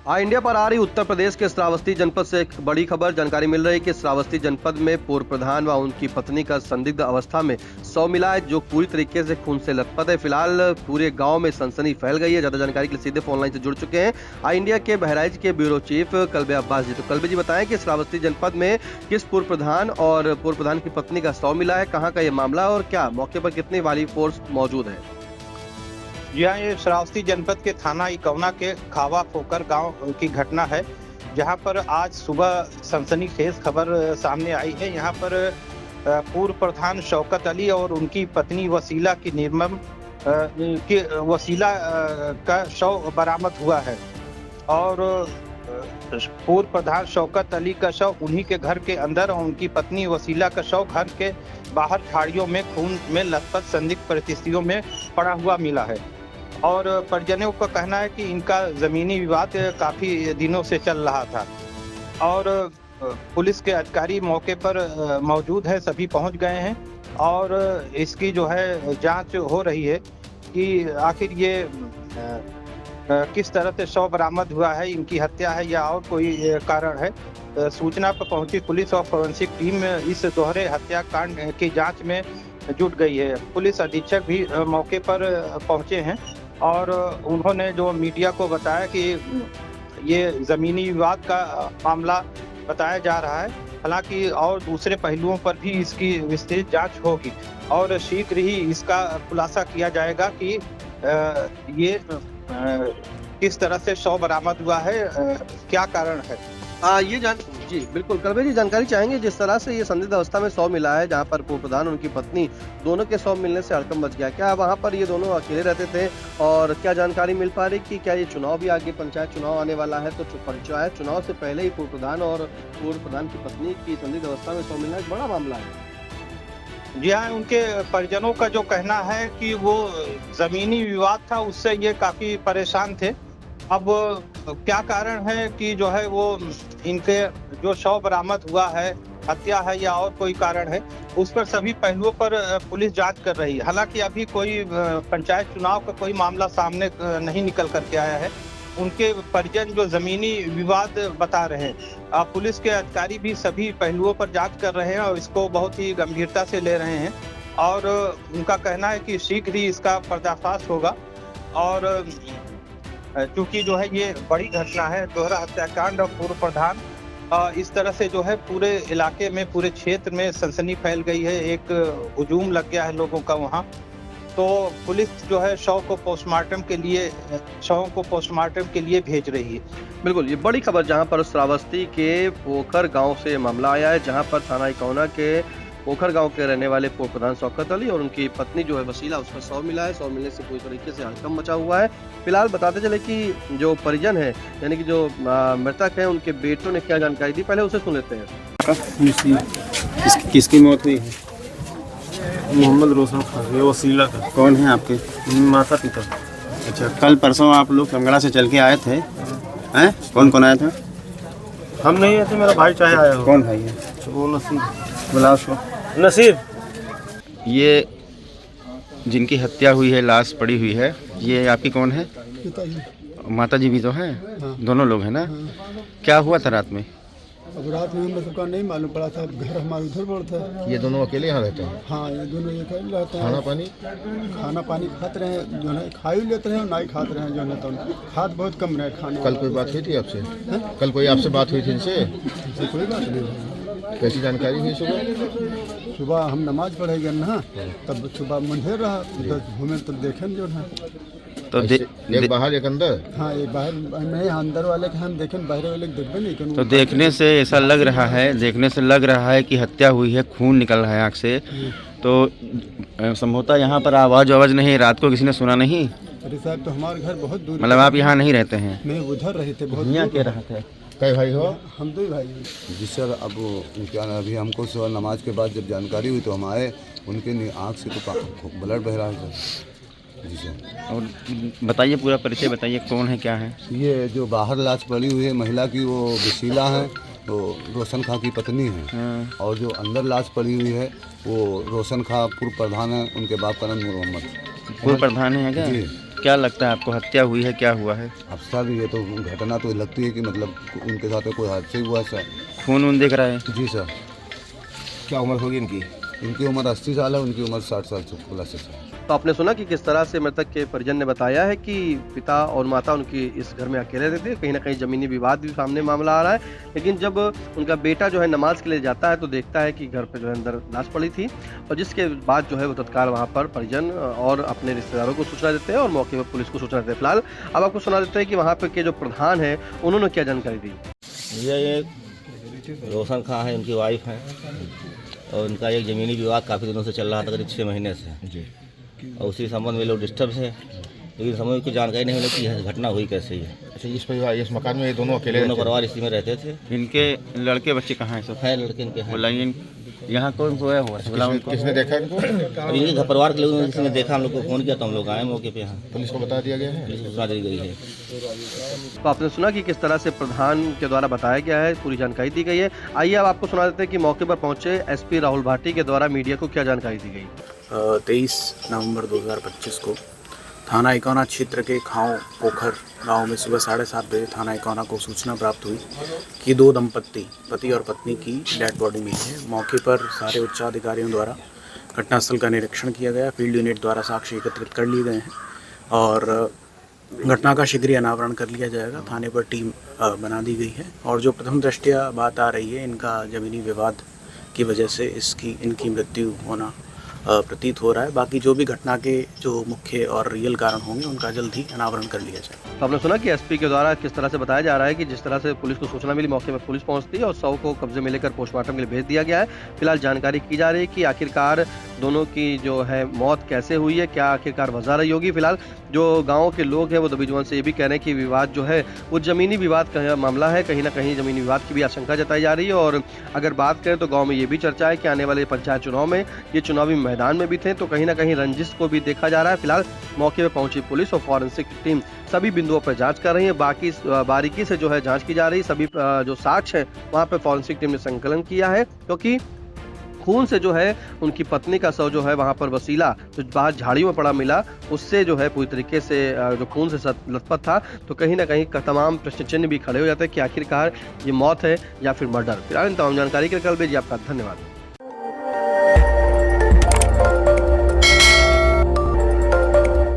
India पर आ रही उत्तर प्रदेश के श्रावस्ती जनपद से एक बड़ी खबर। जानकारी मिल रही है कि श्रावस्ती जनपद में पूर्व प्रधान व उनकी पत्नी का संदिग्ध अवस्था में शव मिला है, जो पूरी तरीके से खून से लथपथ है। फिलहाल पूरे गांव में सनसनी फैल गई है। ज्यादा जानकारी के लिए सीधे फोन लाइन से जुड़ चुके हैं इंडिया के बहराइच के ब्यूरो चीफ कल्बे अब्बास जी। तो कल्बे जी, बताएं कि श्रावस्ती जनपद में किस पूर्व प्रधान और पूर्व प्रधान की पत्नी का शव मिला है, कहाँ का ये मामला और क्या मौके पर कितनी वाली फोर्स मौजूद है? जी हाँ, ये श्रावस्ती जनपद के थाना इकौना के खावा फोकर गांव की घटना है, जहां पर आज सुबह सनसनीखेज खबर सामने आई है। यहां पर पूर्व प्रधान शौकत अली और उनकी पत्नी वसीला की निर्मम का शव बरामद हुआ है और पूर्व प्रधान शौकत अली का शव उन्हीं के घर के अंदर और उनकी पत्नी वसीला का शव घर के बाहर झाड़ियों में खून में लथपथ संदिग्ध परिस्थितियों में पड़ा हुआ मिला है। और परिजनों का कहना है कि इनका जमीनी विवाद काफी दिनों से चल रहा था और पुलिस के अधिकारी मौके पर मौजूद है, सभी पहुंच गए हैं और इसकी जो है जांच हो रही है कि आखिर ये किस तरह से शव बरामद हुआ है, इनकी हत्या है या और कोई कारण है। सूचना पर पहुंची पुलिस और फोरेंसिक टीम इस दोहरे हत्याकांड की जांच में जुट गई है। पुलिस अधीक्षक भी मौके पर पहुंचे हैं और उन्होंने जो मीडिया को बताया कि ये ज़मीनी विवाद का मामला बताया जा रहा है, हालांकि और दूसरे पहलुओं पर भी इसकी विस्तृत जांच होगी और शीघ्र ही इसका खुलासा किया जाएगा कि ये किस तरह से शव बरामद हुआ है, क्या कारण है। जी बिल्कुल कल्बे जी, जानकारी चाहेंगे जिस तरह से ये संदिग्ध अवस्था में शव मिला है, जहां पर पूर्व प्रधान उनकी पत्नी दोनों के शव मिलने से हड़कंप मच गया, क्या वहां पर ये दोनों अकेले रहते थे और क्या जानकारी मिल पा रही कि क्या ये चुनाव भी आगे पंचायत चुनाव आने वाला है, तो पंचायत चुनाव से पहले ही पूर्व प्रधान और पूर्व प्रधान की पत्नी की संदिग्ध अवस्था में शव मिलना एक बड़ा मामला है? जी हाँ, उनके परिजनों का जो कहना है कि वो जमीनी विवाद था, उससे ये काफी परेशान थे। अब क्या कारण है कि जो है वो इनके जो शव बरामद हुआ है, हत्या है या और कोई कारण है, उस पर सभी पहलुओं पर पुलिस जांच कर रही है। हालांकि अभी कोई पंचायत चुनाव का कोई मामला सामने नहीं निकल करके आया है। उनके परिजन जो जमीनी विवाद बता रहे हैं, पुलिस के अधिकारी भी सभी पहलुओं पर जांच कर रहे हैं और इसको बहुत ही गंभीरता से ले रहे हैं और उनका कहना है कि शीघ्र ही इसका पर्दाफाश होगा। और क्योंकि जो है ये बड़ी घटना है, दोहरा हत्याकांड और पूर्व प्रधान, इस तरह से जो है पूरे इलाके में, पूरे क्षेत्र में सनसनी फैल गई है, एक हुजूम लग गया है लोगों का वहाँ। तो पुलिस जो है शव को पोस्टमार्टम के लिए भेज रही है। बिल्कुल, ये बड़ी खबर जहां पर श्रावस्ती के पोखर गांव से मामला आया है, जहां पर थाना इकौना के पोखर गांव के रहने वाले पूर्व प्रधान शौकत अली और उनकी पत्नी जो है वसीला, उसका शव मिला है। शव मिलने से पूरी तरीके से हड़कंप मचा हुआ है। फिलहाल बताते चले कि जो परिजन है, यानी कि जो मृतक है, उनके बेटों ने क्या जानकारी दी, पहले उसे सुन लेते हैं। किसकी मौत हुई है? मोहम्मद रोशन खान, ये वसीला का। कौन है आपके? माता पिता। अच्छा, कल परसों आप लोग कंगड़ा से चल के आए थे, हैं? कौन कौन आया था? हम नहीं आए थे, मेरा भाई चाहे आया हो। कौन भाई है? वो नसीब। बुलाओ उसको। नसीब। ये जिनकी हत्या हुई है, लाश पड़ी हुई है, ये आपकी कौन है? माता जी भी तो हैं? हाँ। दोनों लोग हैं ना? क्या हुआ था रात में? अब रात में हम लोग का नहीं मालूम पड़ा था, घर हमारे उधर पड़ता है। ये दोनों अकेले यहाँ रहते हैं? हाँ, ये दोनों एक ही रहते हैं। खाना पानी खाते रहे, जो है खा ही लेते रहे और ना ही खाते रहे, जो है तो खाद बहुत कम रहे खाने। कल कोई बात हुई थी आपसे? कल कोई आपसे बात हुई थी इनसे? कोई बात नहीं हुई। कैसी जानकारी हुई सुबह हम नमाज पढ़े गए ना, तब सुबह मंदिर रहा, उधर घूमे तब देखे जो है। तो एक बाहर एक अंदर? हाँ, एक बाहर नहीं, अंदर वाले के हम देखें, बाहर वाले देखते नहीं। तो देखने से ऐसा लग रहा है कि हत्या हुई है, खून निकल रहा है आँख से। तो संभवतः यहाँ पर आवाज़ नहीं, रात को किसी ने सुना नहीं? अरे साहब, तो हमारे घर बहुत दूर। मतलब आप यहाँ नहीं रहते हैं? नहीं, उधर रहे थे, बहुत यहाँ के रहा थे। कई भाई हो? हम दो भाई हैं। जी सर, अब क्या अभी हमको सुबह नमाज के बाद जब जानकारी हुई तो हम आए, उनके आँख से तो ब्लड बह रहा है सर। जी सर। और बताइए, पूरा परिचय बताइए, कौन है, क्या है? ये जो बाहर लाश पड़ी हुई है महिला की, वो वसीला है, तो रोशन खां की पत्नी है। हाँ। और जो अंदर लाश पड़ी हुई है वो रोशन खां पूर्व प्रधान है, उनके बाप का नाम नूर मोहम्मद। पूर्व प्रधान है क्या? जी। क्या लगता है आपको, हत्या हुई है, क्या हुआ है? अब सर ये तो घटना तो लगती है कि मतलब उनके साथ कोई हादसा ही हुआ है सर। खून वून दिख रहा है? जी सर। क्या उम्र होगी इनकी? इनकी उम्र 80 साल है, उनकी उम्र 60 साल से प्लस है। तो आपने सुना कि किस तरह से मृतक के परिजन ने बताया है कि पिता और माता उनकी इस घर में अकेले रहते थे। कहीं ना कहीं जमीनी विवाद भी सामने मामला आ रहा है, लेकिन जब उनका बेटा जो है नमाज के लिए जाता है तो देखता है कि घर पे जो है अंदर लाश पड़ी थी, और जिसके बाद जो है वो तत्काल वहाँ पर परिजन और अपने रिश्तेदारों को सूचना देते हैं और मौके पर पुलिस को सूचना देते हैं। फिलहाल अब आपको सुना देते हैं कि वहाँ पे के जो प्रधान है उन्होंने क्या जानकारी दी। ये रोशन खां है, उनकी वाइफ है, और उनका एक ज़मीनी विवाद काफ़ी दिनों से चल रहा था, करीब 6 महीने से जी। और उसी संबंध में लोग डिस्टर्ब है, लेकिन समझ की जानकारी नहीं मिली कि घटना हुई कैसे है। अच्छा, इस परिवार, इस मकान में ये दोनों अकेले? दोनों परिवार इसी में रहते थे। इनके लड़के बच्चे कहाँ हैं? सब है लड़के इनके हैं। बुलाइए, यहाँ कौन सोया हुआ है? किसने देखा इनको? और इनके घर परिवार के लोगों ने देखा, हम लोग को फ़ोन किया तो हम लोग आए मौके पे। यहाँ पुलिस को बता दिया गया है? पुलिस को सूचना दी गई है। तो आपने सुना कि किस तरह से प्रधान के द्वारा बताया गया है, पूरी जानकारी दी गई है। आइए अब आपको सुना देते हैं कि मौके पर पहुंचे एसपी राहुल भाटी के द्वारा मीडिया को क्या जानकारी दी गई। 23 नवंबर 2025 को थाना इकौना क्षेत्र के खाओ पोखर गांव में सुबह 7:30 बजे थाना इकौना को सूचना प्राप्त हुई कि 2 दंपत्ति पति और पत्नी की डेड बॉडी मिली है। मौके पर सारे उच्चाधिकारियों द्वारा घटनास्थल का निरीक्षण किया गया, फील्ड यूनिट द्वारा साक्ष्य एकत्रित कर लिए गए हैं और घटना का शीघ्र अनावरण कर लिया जाएगा। थाने पर टीम बना दी गई है और जो प्रथम दृष्टया बात आ रही है, इनका ज़मीनी विवाद की वजह से इनकी मृत्यु होना प्रतीत हो रहा है। बाकी जो भी घटना के जो मुख्य और रियल कारण होंगे उनका जल्द ही अनावरण कर लिया जाए। तो आपने सुना कि एसपी के द्वारा किस तरह से बताया जा रहा है कि जिस तरह से पुलिस को सूचना मिली, मौके पर पुलिस पहुंचती है और शव को कब्जे में लेकर पोस्टमार्टम के लिए भेज दिया गया है। फिलहाल जानकारी की जा रही है कि आखिरकार दोनों की जो है मौत कैसे हुई है, क्या आखिरकार वजह रही होगी। फिलहाल जो गाँव के लोग हैं वो दबी जुबान से ये भी कह रहे हैं कि विवाद जो है वो जमीनी विवाद का मामला है, कहीं ना कहीं जमीनी विवाद की भी आशंका जताई जा रही है। और अगर बात करें तो गाँव में ये भी चर्चा है कि आने वाले पंचायत चुनाव में ये चुनावी मैदान में भी थे, तो कहीं ना कहीं रंजिश को भी देखा जा रहा है। फिलहाल मौके पर पहुंची पुलिस और फॉरेंसिक टीम सभी बिंदुओं पर जांच कर रही है। बाकी बारीकी से जो है जांच की जा रही है। सभी जो साक्ष्य है वहां पर फॉरेंसिक टीम ने संकलन किया है, क्योंकि खून से जो है उनकी पत्नी का शव जो है वहां पर वसीला जो बाहर झाड़ियों में पड़ा मिला, उससे जो है पूरी तरीके से जो खून से लथपथ था। तो कहीं ना कहीं तमाम प्रश्न चिन्ह भी खड़े हो जाते हैं कि आखिरकार ये मौत है या फिर मर्डर। फिलहाल तमाम जानकारी के लिए कल भेजिए। आपका धन्यवाद।